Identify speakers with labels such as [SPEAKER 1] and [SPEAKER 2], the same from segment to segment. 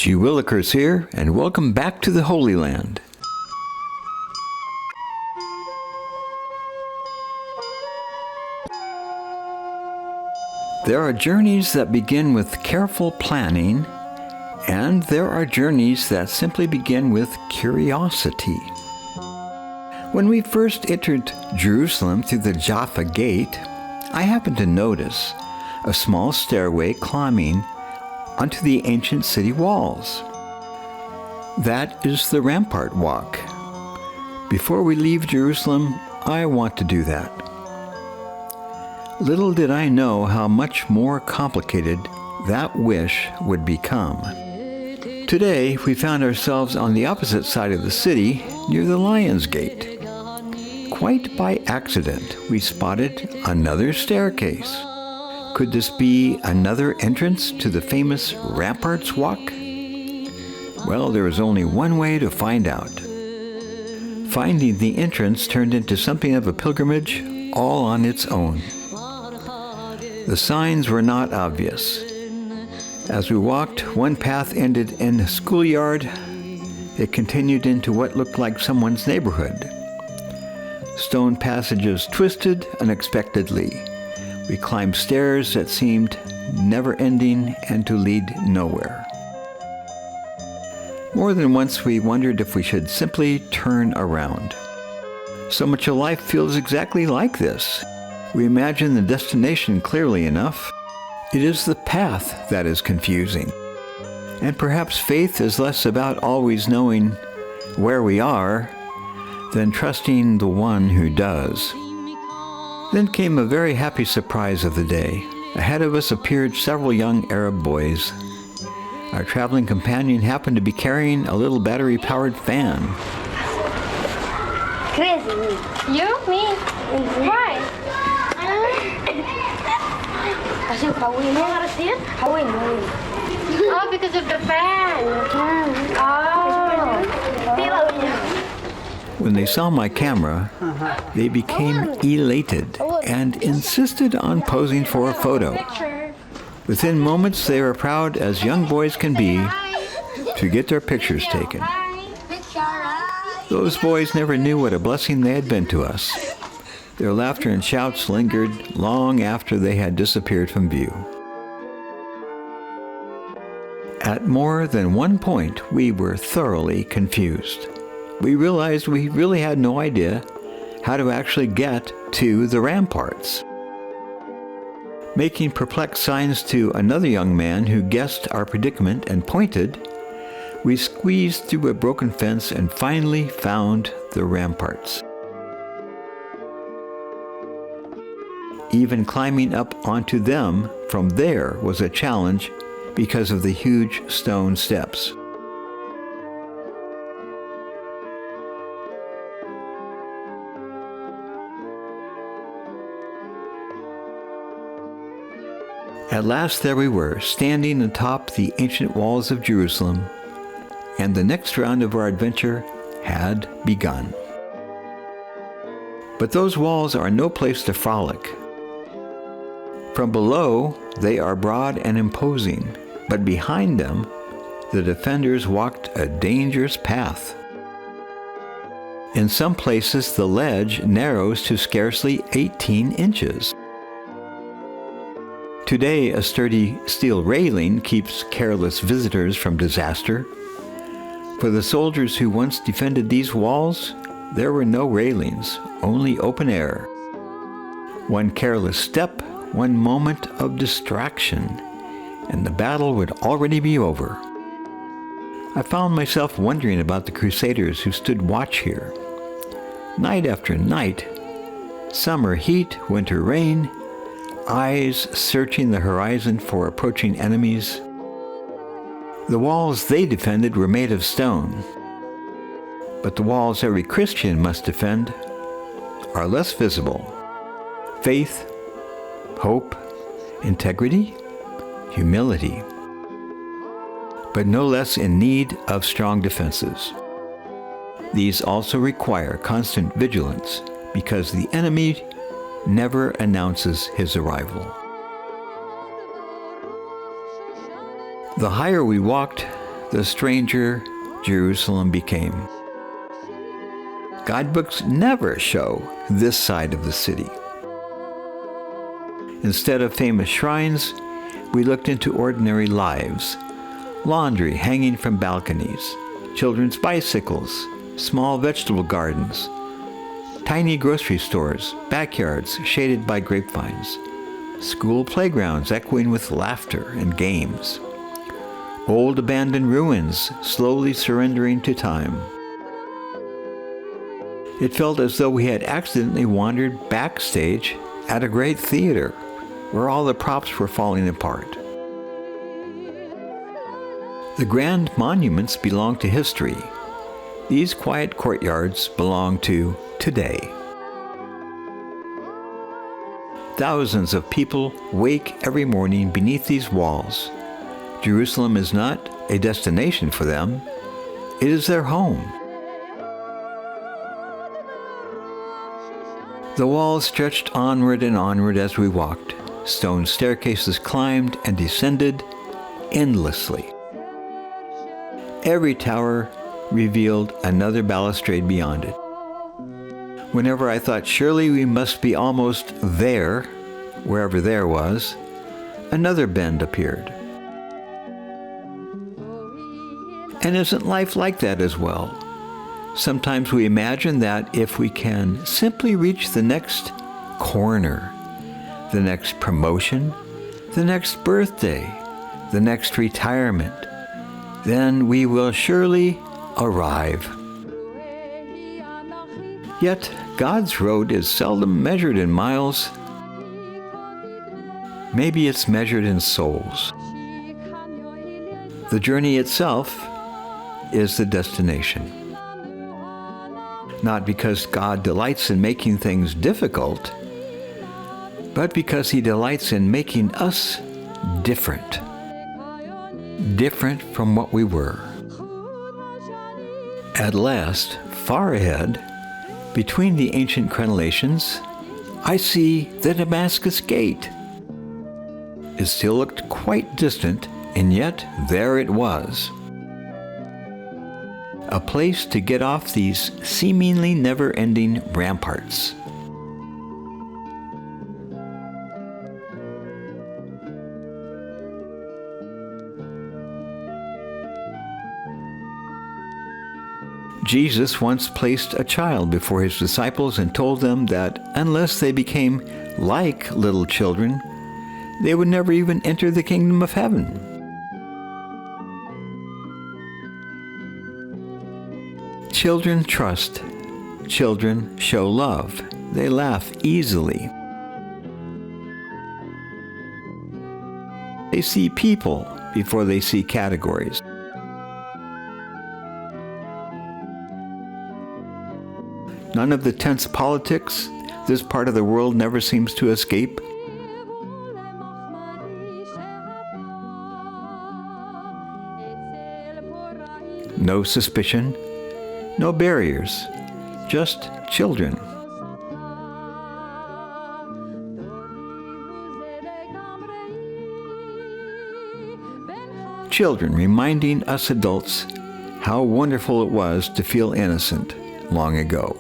[SPEAKER 1] G. Willikers here, and welcome back to the Holy Land. There are journeys that begin with careful planning, and there are journeys that simply begin with curiosity. When we first entered Jerusalem through the Jaffa Gate, I happened to notice a small stairway climbing onto the ancient city walls. That is the Rampart Walk. Before we leave Jerusalem, I want to do that. Little did I know how much more complicated that wish would become. Today, we found ourselves on the opposite side of the city, near the Lion's Gate. Quite by accident, we spotted another staircase. Could this be another entrance to the famous Ramparts Walk? Well, there was only one way to find out. Finding the entrance turned into something of a pilgrimage all on its own. The signs were not obvious. As we walked, one path ended in a schoolyard. It continued into what looked like someone's neighborhood. Stone passages twisted unexpectedly. We climbed stairs that seemed never-ending and to lead nowhere. More than once we wondered if we should simply turn around. So much of life feels exactly like this. We imagine the destination clearly enough. It is the path that is confusing. And perhaps faith is less about always knowing where we are than trusting the one who does. Then came a very happy surprise of the day. Ahead of us appeared several young Arab boys. Our traveling companion happened to be carrying a little battery-powered fan.
[SPEAKER 2] Crazy. You? Me? Why? Oh, because of the fan.
[SPEAKER 1] When they saw my camera, they became elated and insisted on posing for a photo. Within moments, they were proud as young boys can be to get their pictures taken. Those boys never knew what a blessing they had been to us. Their laughter and shouts lingered long after they had disappeared from view. At more than one point, we were thoroughly confused. We realized we really had no idea how to actually get to the ramparts. Making perplexed signs to another young man who guessed our predicament and pointed, we squeezed through a broken fence and finally found the ramparts. Even climbing up onto them from there was a challenge because of the huge stone steps. At last there we were, standing atop the ancient walls of Jerusalem, and the next round of our adventure had begun. But those walls are no place to frolic. From below, they are broad and imposing, but behind them, the defenders walked a dangerous path. In some places, the ledge narrows to scarcely 18 inches. Today, a sturdy steel railing keeps careless visitors from disaster. For the soldiers who once defended these walls, there were no railings, only open air. One careless step, one moment of distraction, and the battle would already be over. I found myself wondering about the crusaders who stood watch here. Night after night, summer heat, winter rain, eyes searching the horizon for approaching enemies. The walls they defended were made of stone, but the walls every Christian must defend are less visible. Faith, hope, integrity, humility, but no less in need of strong defenses. These also require constant vigilance because the enemy never announces his arrival. The higher we walked, the stranger Jerusalem became. Guidebooks never show this side of the city. Instead of famous shrines, we looked into ordinary lives. Laundry hanging from balconies, children's bicycles, small vegetable gardens, tiny grocery stores, backyards shaded by grapevines, school playgrounds echoing with laughter and games, old abandoned ruins slowly surrendering to time. It felt as though we had accidentally wandered backstage at a great theater where all the props were falling apart. The grand monuments belong to history. These quiet courtyards belong to today. Thousands of people wake every morning beneath these walls. Jerusalem is not a destination for them. It is their home. The walls stretched onward and onward as we walked. Stone staircases climbed and descended endlessly. Every tower revealed another balustrade beyond it. Whenever I thought surely we must be almost there, wherever there was, another bend appeared. And isn't life like that as well? Sometimes we imagine that if we can simply reach the next corner, the next promotion, the next birthday, the next retirement, then we will surely arrive. Yet, God's road is seldom measured in miles. Maybe it's measured in souls. The journey itself is the destination. Not because God delights in making things difficult, but because He delights in making us different. Different from what we were. At last, far ahead, between the ancient crenellations, I see the Damascus Gate. It still looked quite distant, and yet there it was. A place to get off these seemingly never-ending ramparts. Jesus once placed a child before His disciples and told them that unless they became like little children, they would never even enter the kingdom of heaven. Children trust. Children show love. They laugh easily. They see people before they see categories. None of the tense politics this part of the world never seems to escape. No suspicion, no barriers, just children. Children reminding us adults how wonderful it was to feel innocent long ago.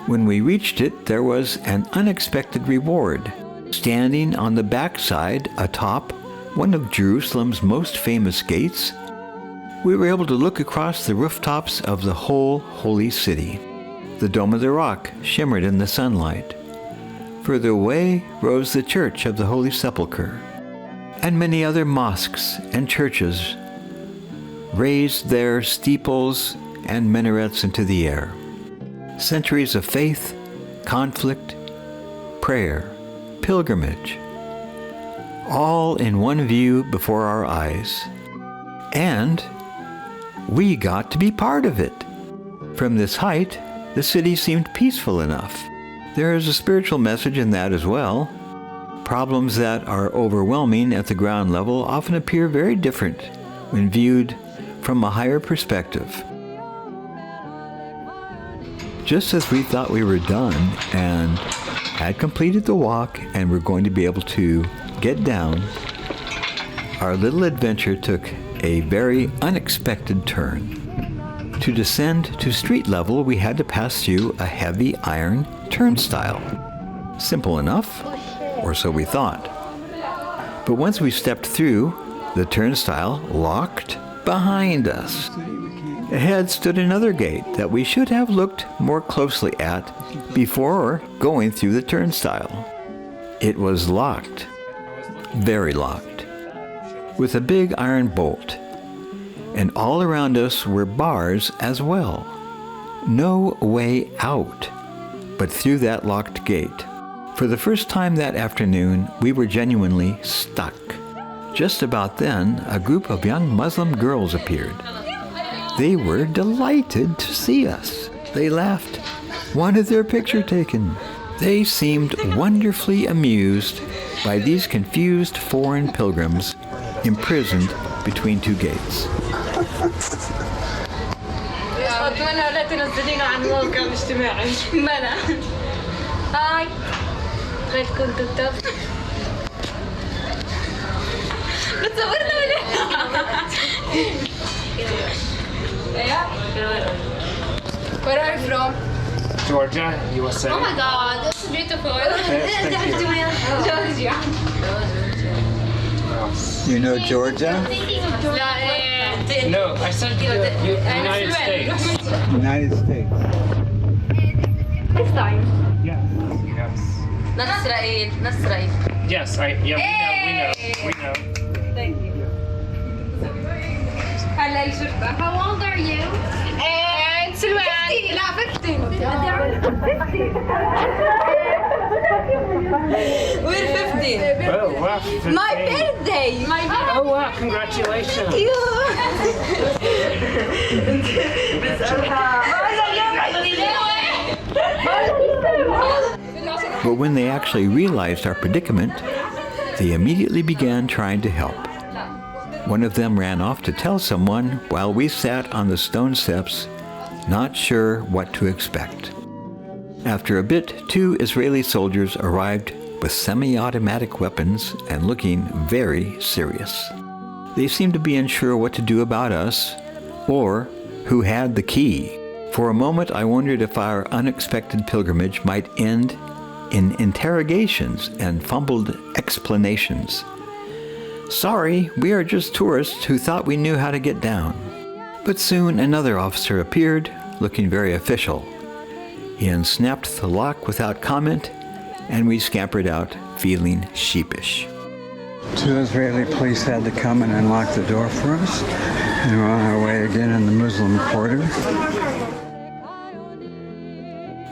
[SPEAKER 1] When we reached it, there was an unexpected reward. Standing on the backside atop one of Jerusalem's most famous gates, we were able to look across the rooftops of the whole holy city. The Dome of the Rock shimmered in the sunlight. Further away rose the Church of the Holy Sepulchre, and many other mosques and churches raised their steeples and minarets into the air. Centuries of faith, conflict, prayer, pilgrimage, all in one view before our eyes. And we got to be part of it. From this height, the city seemed peaceful enough. There is a spiritual message in that as well. Problems that are overwhelming at the ground level often appear very different when viewed from a higher perspective. Just as we thought we were done and had completed the walk and were going to be able to get down, our little adventure took a very unexpected turn. To descend to street level, we had to pass through a heavy iron turnstile. Simple enough, or so we thought. But once we stepped through, the turnstile locked behind us. Ahead stood another gate that we should have looked more closely at before going through the turnstile. It was locked, very locked, with a big iron bolt. And all around us were bars as well. No way out but through that locked gate. For the first time that afternoon, we were genuinely stuck. Just about then, a group of young Muslim girls appeared. They were delighted to see us. They laughed, wanted their picture taken. They seemed wonderfully amused by these confused foreign pilgrims imprisoned between two gates.
[SPEAKER 3] أتمنى لا تنزلينا عن الموقع الاجتماعي. منع. هاي. غير كنت كتبت. بتصورنا ولا؟ Where are you from?
[SPEAKER 4] Georgia, USA.
[SPEAKER 3] Oh my God, that's beautiful.
[SPEAKER 4] Thank you.
[SPEAKER 3] Georgia.
[SPEAKER 1] You know Georgia?
[SPEAKER 4] No, I said United States.
[SPEAKER 1] United States.
[SPEAKER 3] This time.
[SPEAKER 4] Yes.
[SPEAKER 3] Nasrael.
[SPEAKER 4] Yes, we know.
[SPEAKER 3] Thank you. هلا الشرطة.
[SPEAKER 2] How old are you?
[SPEAKER 3] سلوان. لا 15. We're 15.
[SPEAKER 4] Oh, wow.
[SPEAKER 3] My birthday. My birthday.
[SPEAKER 4] Oh, wow, congratulations.
[SPEAKER 1] But when they actually realized our predicament, they immediately began trying to help. One of them ran off to tell someone while we sat on the stone steps, not sure what to expect. After a bit, 2 Israeli soldiers arrived with semi-automatic weapons and looking very serious. They seemed to be unsure what to do about us, or who had the key. For a moment, I wondered if our unexpected pilgrimage might end in interrogations and fumbled explanations. Sorry, we are just tourists who thought we knew how to get down. But soon another officer appeared, looking very official. He unsnapped the lock without comment, and we scampered out, feeling sheepish.
[SPEAKER 5] 2 Israeli police had to come and unlock the door for us, and we're on our way again in the Muslim quarter.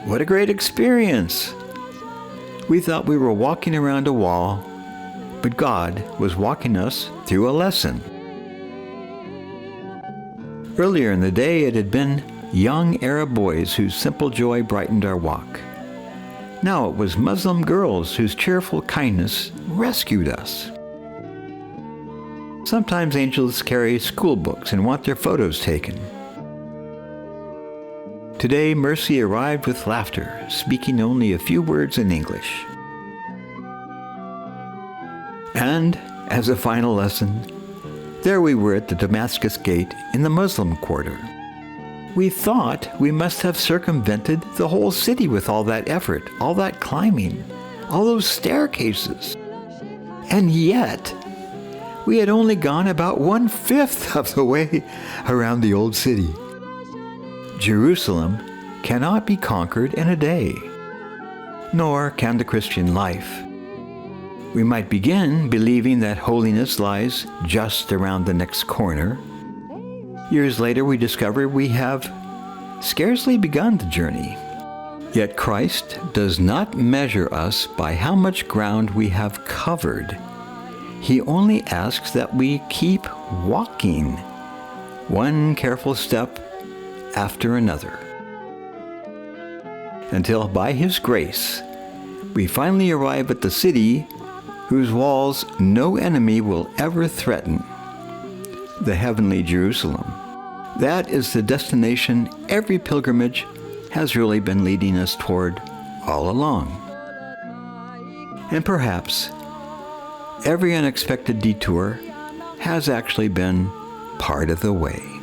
[SPEAKER 1] What a great experience! We thought we were walking around a wall, but God was walking us through a lesson. Earlier in the day, it had been young Arab boys whose simple joy brightened our walk. Now it was Muslim girls whose cheerful kindness rescued us. Sometimes angels carry school books and want their photos taken. Today, Mercy arrived with laughter, speaking only a few words in English. And, as a final lesson, there we were at the Damascus Gate in the Muslim quarter. We thought we must have circumvented the whole city with all that effort, all that climbing, all those staircases. And yet, we had only gone about 1/5 of the way around the old city. Jerusalem cannot be conquered in a day, nor can the Christian life. We might begin believing that holiness lies just around the next corner. Years later, we discover we have scarcely begun the journey. Yet Christ does not measure us by how much ground we have covered. He only asks that we keep walking, one careful step after another, until by His grace we finally arrive at the city whose walls no enemy will ever threaten, the heavenly Jerusalem. That is the destination every pilgrimage has really been leading us toward all along. And perhaps every unexpected detour has actually been part of the way.